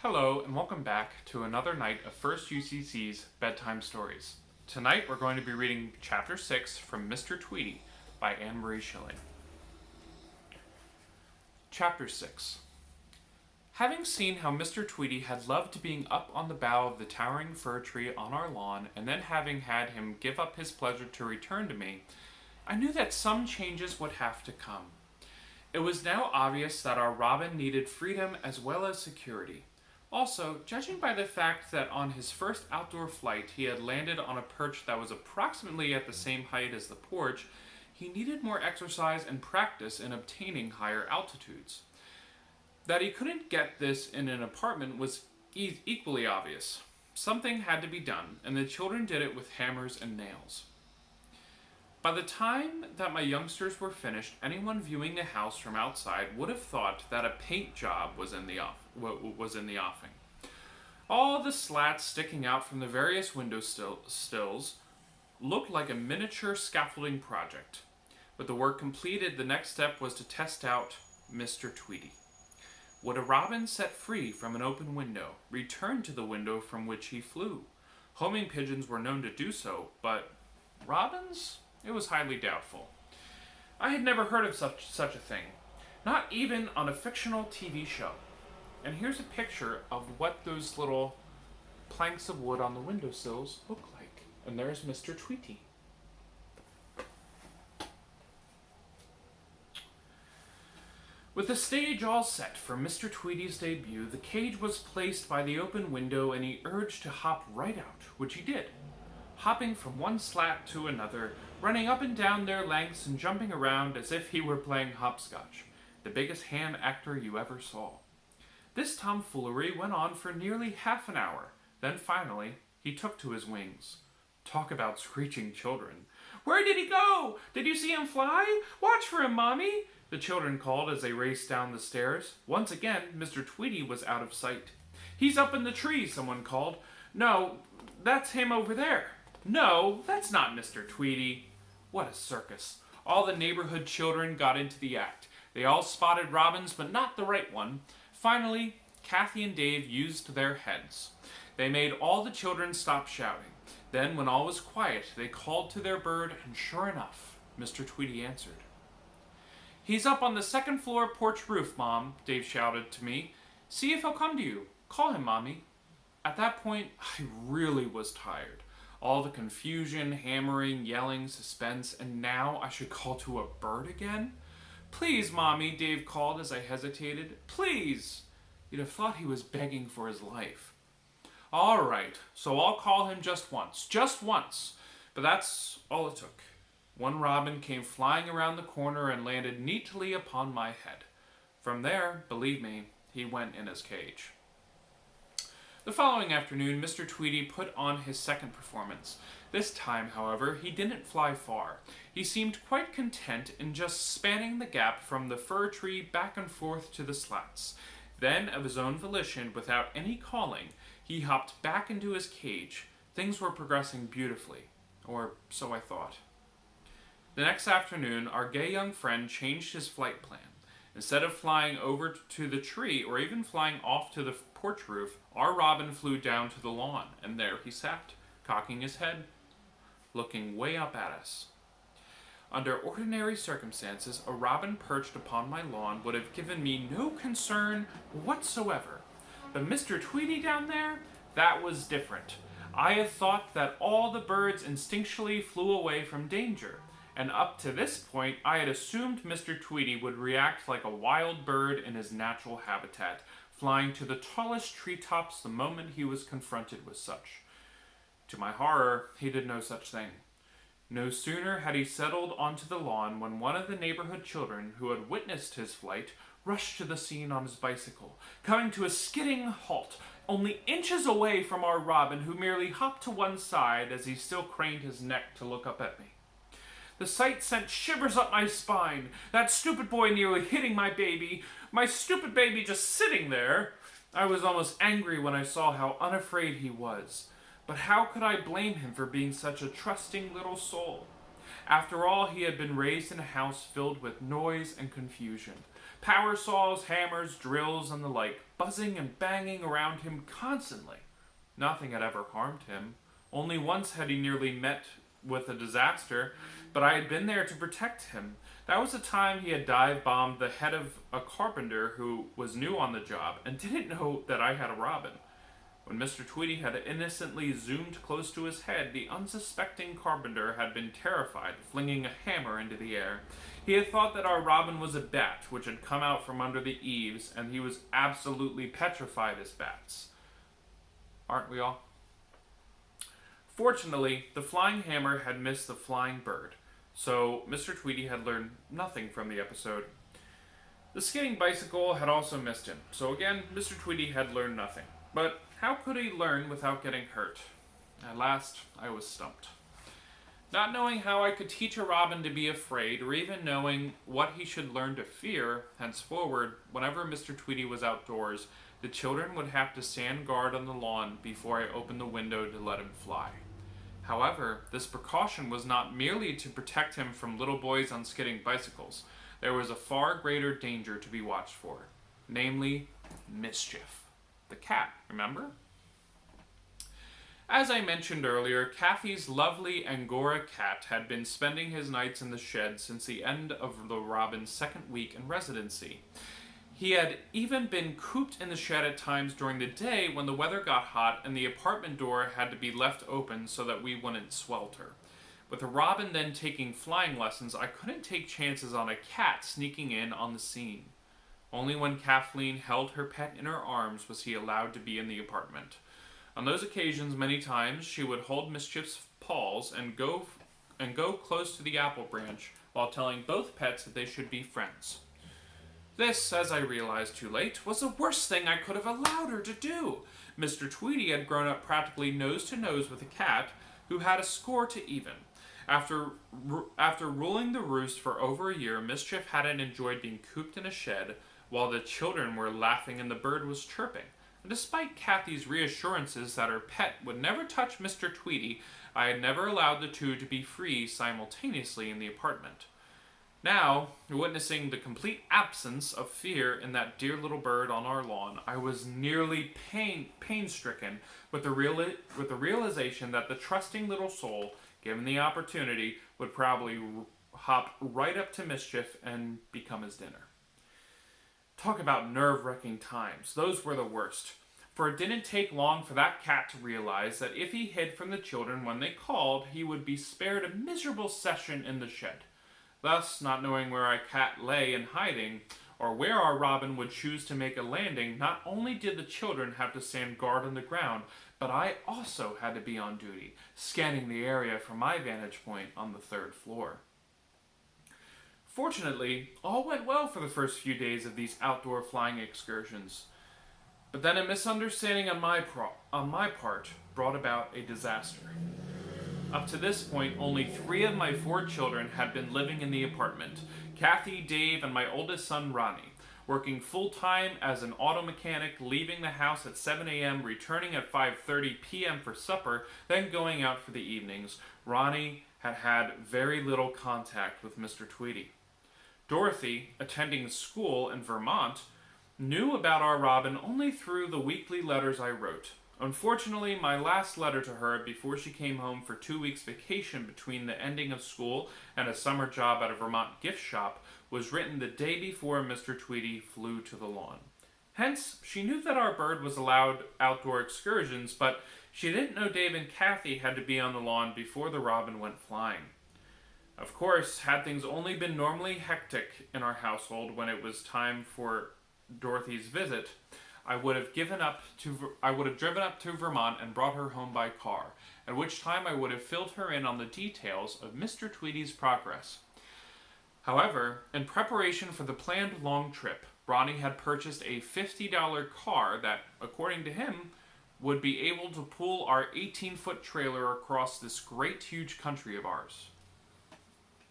Hello and welcome back to another night of First UCC's Bedtime Stories. Tonight we're going to be reading Chapter 6 from Mr. Tweedy by Anne-Marie Schilling. Chapter 6. Having seen how Mr. Tweedy had loved being up on the bough of the towering fir tree on our lawn, and then having had him give up his pleasure to return to me, I knew that some changes would have to come. It was now obvious that our Robin needed freedom as well as security. Also, judging by the fact that on his first outdoor flight he had landed on a perch that was approximately at the same height as the porch, he needed more exercise and practice in obtaining higher altitudes. That he couldn't get this in an apartment was equally obvious. Something had to be done, and the children did it with hammers and nails. By the time that my youngsters were finished, anyone viewing the house from outside would have thought that a paint job was in the offing. All the slats sticking out from the various window stills looked like a miniature scaffolding project. With the work completed, the next step was to test out Mr. Tweedy. Would a robin set free from an open window return to the window from which he flew? Homing pigeons were known to do so, but robins? It was highly doubtful. I had never heard of such a thing, not even on a fictional TV show. And here's a picture of what those little planks of wood on the windowsills look like. And there's Mr. Tweedy. With the stage all set for Mr. Tweedy's debut, the cage was placed by the open window and he urged to hop right out, which he did, hopping from one slat to another, running up and down their lengths and jumping around as if he were playing hopscotch, the biggest ham actor you ever saw. This tomfoolery went on for nearly half an hour. Then finally, he took to his wings. Talk about screeching children. "Where did he go? Did you see him fly? Watch for him, Mommy!" the children called as they raced down the stairs. Once again, Mr. Tweedy was out of sight. "He's up in the tree," someone called. "No, that's him over there." "No, that's not Mr. Tweedy." What a circus. All the neighborhood children got into the act. They all spotted robins, but not the right one. Finally, Kathy and Dave used their heads. They made all the children stop shouting. Then, when all was quiet, they called to their bird, and sure enough, Mr. Tweedy answered. "He's up on the second floor porch roof, Mom," Dave shouted to me. "See if he'll come to you. Call him, Mommy." At that point, I really was tired. All the confusion, hammering, yelling, suspense, and now I should call to a bird again? "Please, Mommy," Dave called as I hesitated. "Please." You'd have thought he was begging for his life. "All right, so I'll call him just once. Just once." But that's all it took. One robin came flying around the corner and landed neatly upon my head. From there, believe me, he went in his cage. The following afternoon, Mr. Tweedy put on his second performance. This time, however, he didn't fly far. He seemed quite content in just spanning the gap from the fir tree back and forth to the slats. Then, of his own volition, without any calling, he hopped back into his cage. Things were progressing beautifully, or so I thought. The next afternoon, our gay young friend changed his flight plan. Instead of flying over to the tree or even flying off to the porch roof, our robin flew down to the lawn, and there he sat, cocking his head, looking way up at us. Under ordinary circumstances, a robin perched upon my lawn would have given me no concern whatsoever. But Mr. Tweedy down there, that was different. I had thought that all the birds instinctually flew away from danger, and up to this point, I had assumed Mr. Tweedy would react like a wild bird in his natural habitat, flying to the tallest treetops the moment he was confronted with such. To my horror, he did no such thing. No sooner had he settled onto the lawn when one of the neighborhood children, who had witnessed his flight, rushed to the scene on his bicycle, coming to a skidding halt, only inches away from our robin, who merely hopped to one side as he still craned his neck to look up at me. The sight sent shivers up my spine. That stupid boy nearly hitting my baby. My stupid baby just sitting there. I was almost angry when I saw how unafraid he was. But how could I blame him for being such a trusting little soul? After all, he had been raised in a house filled with noise and confusion. Power saws, hammers, drills, and the like. buzzing and banging around him constantly. Nothing had ever harmed him. Only once had he nearly met with a disaster, but I had been there to protect him. That was the time he had dive-bombed the head of a carpenter who was new on the job and didn't know that I had a robin. When Mr. Tweedy had innocently zoomed close to his head, the unsuspecting carpenter had been terrified, flinging a hammer into the air. He had thought that our robin was a bat, which had come out from under the eaves, and he was absolutely petrified as bats. Aren't we all? Fortunately, the flying hammer had missed the flying bird, so Mr. Tweedy had learned nothing from the episode. The skidding bicycle had also missed him, so again, Mr. Tweedy had learned nothing. But how could he learn without getting hurt? At last, I was stumped. Not knowing how I could teach a robin to be afraid, or even knowing what he should learn to fear, henceforward, whenever Mr. Tweedy was outdoors, the children would have to stand guard on the lawn before I opened the window to let him fly. However, this precaution was not merely to protect him from little boys on skidding bicycles. There was a far greater danger to be watched for, namely, mischief. The cat, remember? As I mentioned earlier, Kathy's lovely Angora cat had been spending his nights in the shed since the end of the robin's second week in residency. He had even been cooped in the shed at times during the day when the weather got hot and the apartment door had to be left open so that we wouldn't swelter. With the robin then taking flying lessons, I couldn't take chances on a cat sneaking in on the scene. Only when Kathleen held her pet in her arms was he allowed to be in the apartment. On those occasions, many times, she would hold Mischief's paws and go close to the apple branch while telling both pets that they should be friends. This, as I realized too late, was the worst thing I could have allowed her to do. Mr. Tweedy had grown up practically nose to nose with a cat who had a score to even. After ruling the roost for over a year, Mischief hadn't enjoyed being cooped in a shed while the children were laughing and the bird was chirping. And despite Kathy's reassurances that her pet would never touch Mr. Tweedy, I had never allowed the two to be free simultaneously in the apartment. Now, witnessing the complete absence of fear in that dear little bird on our lawn, I was nearly pain-stricken with the realization that the trusting little soul, given the opportunity, would probably hop right up to Mischief and become his dinner. Talk about nerve-wracking times. Those were the worst. For it didn't take long for that cat to realize that if he hid from the children when they called, he would be spared a miserable session in the shed. Thus, not knowing where our cat lay in hiding, or where our robin would choose to make a landing, not only did the children have to stand guard on the ground, but I also had to be on duty, scanning the area from my vantage point on the third floor. Fortunately, all went well for the first few days of these outdoor flying excursions. But then a misunderstanding on my part brought about a disaster. Up to this point, only 3 of my 4 children had been living in the apartment: Kathy, Dave, and my oldest son, Ronnie, working full-time as an auto mechanic, leaving the house at 7 a.m., returning at 5:30 p.m. for supper, then going out for the evenings. Ronnie had had very little contact with Mr. Tweedy. Dorothy, attending school in Vermont, knew about our robin only through the weekly letters I wrote. Unfortunately, my last letter to her before she came home for 2 weeks vacation between the ending of school and a summer job at a Vermont gift shop was written the day before Mr. Tweedy flew to the lawn. Hence, she knew that our bird was allowed outdoor excursions, but she didn't know Dave and Kathy had to be on the lawn before the robin went flying. Of course, had things only been normally hectic in our household when it was time for Dorothy's visit, I would have driven up to Vermont and brought her home by car, at which time I would have filled her in on the details of Mr. Tweedy's progress. However, in preparation for the planned long trip, Ronnie had purchased a $50 car that, according to him, would be able to pull our 18-foot trailer across this great huge country of ours.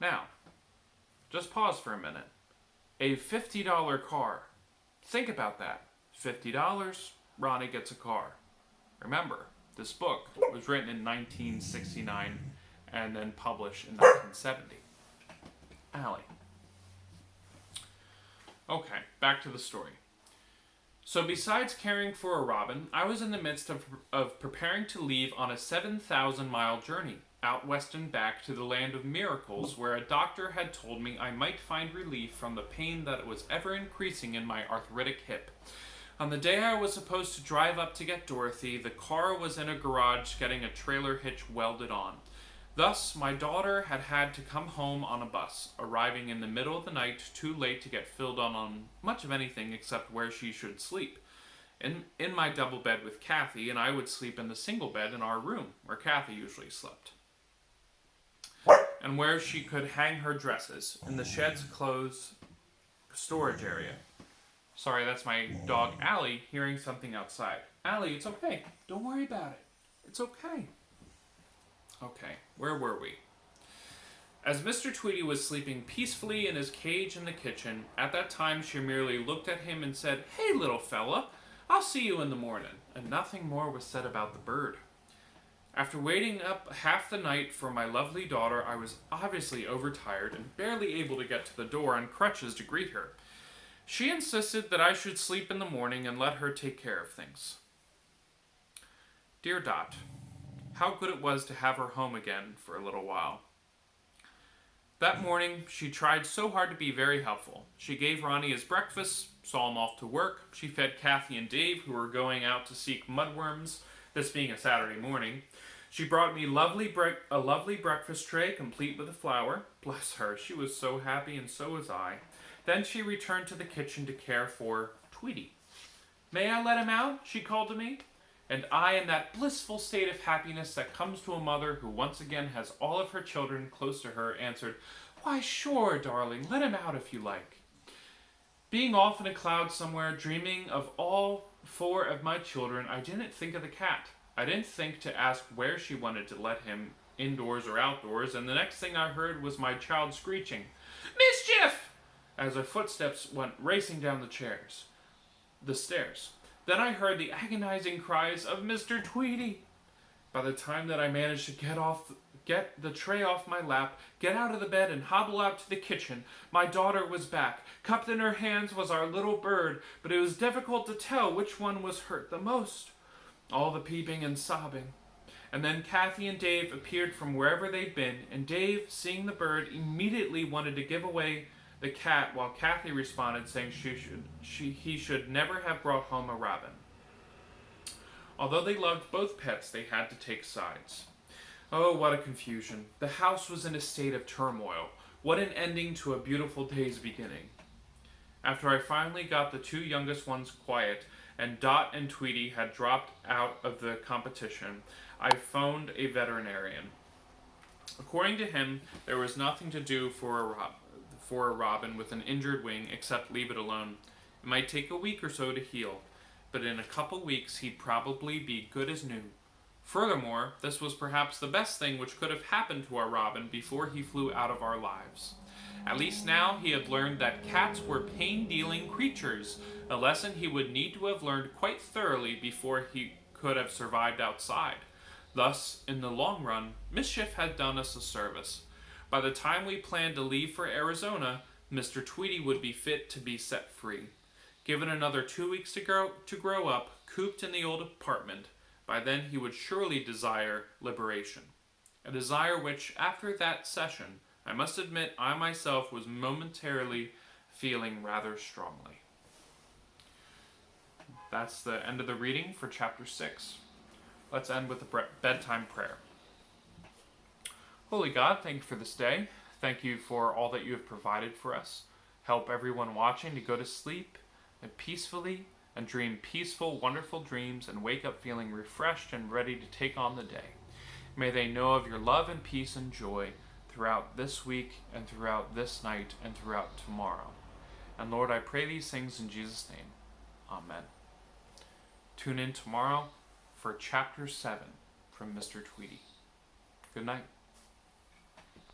Now, just pause for a minute. A $50 car. Think about that. $50, Ronnie gets a car. Remember, this book was written in 1969 and then published in 1970. Allie. Okay, back to the story. So besides caring for a robin, I was in the midst of preparing to leave on a 7,000-mile journey, out west and back to the land of miracles, where a doctor had told me I might find relief from the pain that was ever increasing in my arthritic hip. On the day I was supposed to drive up to get Dorothy, the car was in a garage getting a trailer hitch welded on. Thus, my daughter had had to come home on a bus, arriving in the middle of the night, too late to get filled on much of anything except where she should sleep. In my double bed with Kathy, and I would sleep in the single bed in our room, where Kathy usually slept. And where she could hang her dresses, in the shed's clothes storage area. Sorry, that's my dog Allie hearing something outside. Allie, it's okay. Don't worry about it. It's okay. Okay, where were we? As Mr. Tweedy was sleeping peacefully in his cage in the kitchen, at that time she merely looked at him and said, "Hey, little fella, I'll see you in the morning," and nothing more was said about the bird. After waiting up half the night for my lovely daughter, I was obviously overtired and barely able to get to the door on crutches to greet her. She insisted that I should sleep in the morning and let her take care of things. Dear Dot, how good it was to have her home again for a little while. That morning, she tried so hard to be very helpful. She gave Ronnie his breakfast, saw him off to work. She fed Kathy and Dave, who were going out to seek mudworms, this being a Saturday morning. She brought me a lovely breakfast tray, complete with a flower. Bless her, she was so happy, and so was I. Then she returned to the kitchen to care for Tweedy. "May I let him out?" she called to me. And I, in that blissful state of happiness that comes to a mother who once again has all of her children close to her, answered, "Why, sure, darling, let him out if you like." Being off in a cloud somewhere, dreaming of all four of my children, I didn't think of the cat. I didn't think to ask where she wanted to let him, indoors or outdoors, and the next thing I heard was my child screeching, "Mischief!" as her footsteps went racing down the stairs. Then I heard the agonizing cries of Mr. Tweedy. By the time that I managed to get the tray off my lap, get out of the bed, and hobble out to the kitchen, my daughter was back. Cupped in her hands was our little bird, but it was difficult to tell which one was hurt the most. All the peeping and sobbing. And then Kathy and Dave appeared from wherever they'd been, and Dave, seeing the bird, immediately wanted to give away the cat, while Kathy responded saying he should never have brought home a robin. Although they loved both pets, they had to take sides. Oh, what a confusion. The house was in a state of turmoil. What an ending to a beautiful day's beginning. After I finally got the two youngest ones quiet, and Dot and Tweedy had dropped out of the competition, I phoned a veterinarian. According to him, there was nothing to do for a robin with an injured wing except leave it alone. It might take a week or so to heal, but in a couple weeks he'd probably be good as new. Furthermore, this was perhaps the best thing which could have happened to our robin before he flew out of our lives. At least now he had learned that cats were pain-dealing creatures, a lesson he would need to have learned quite thoroughly before he could have survived outside. Thus, in the long run, Mischief had done us a service. By the time we planned to leave for Arizona, Mr. Tweedy would be fit to be set free. Given another 2 weeks to grow up, cooped in the old apartment, by then he would surely desire liberation. A desire which, after that session, I must admit I myself was momentarily feeling rather strongly. That's the end of the reading for chapter 6. Let's end with a bedtime prayer. Holy God, thank you for this day. Thank you for all that you have provided for us. Help everyone watching to go to sleep peacefully and dream peaceful, wonderful dreams and wake up feeling refreshed and ready to take on the day. May they know of your love and peace and joy throughout this week and throughout this night and throughout tomorrow. And Lord, I pray these things in Jesus' name. Amen. Tune in tomorrow for chapter 7 from Mr. Tweedy. Good night.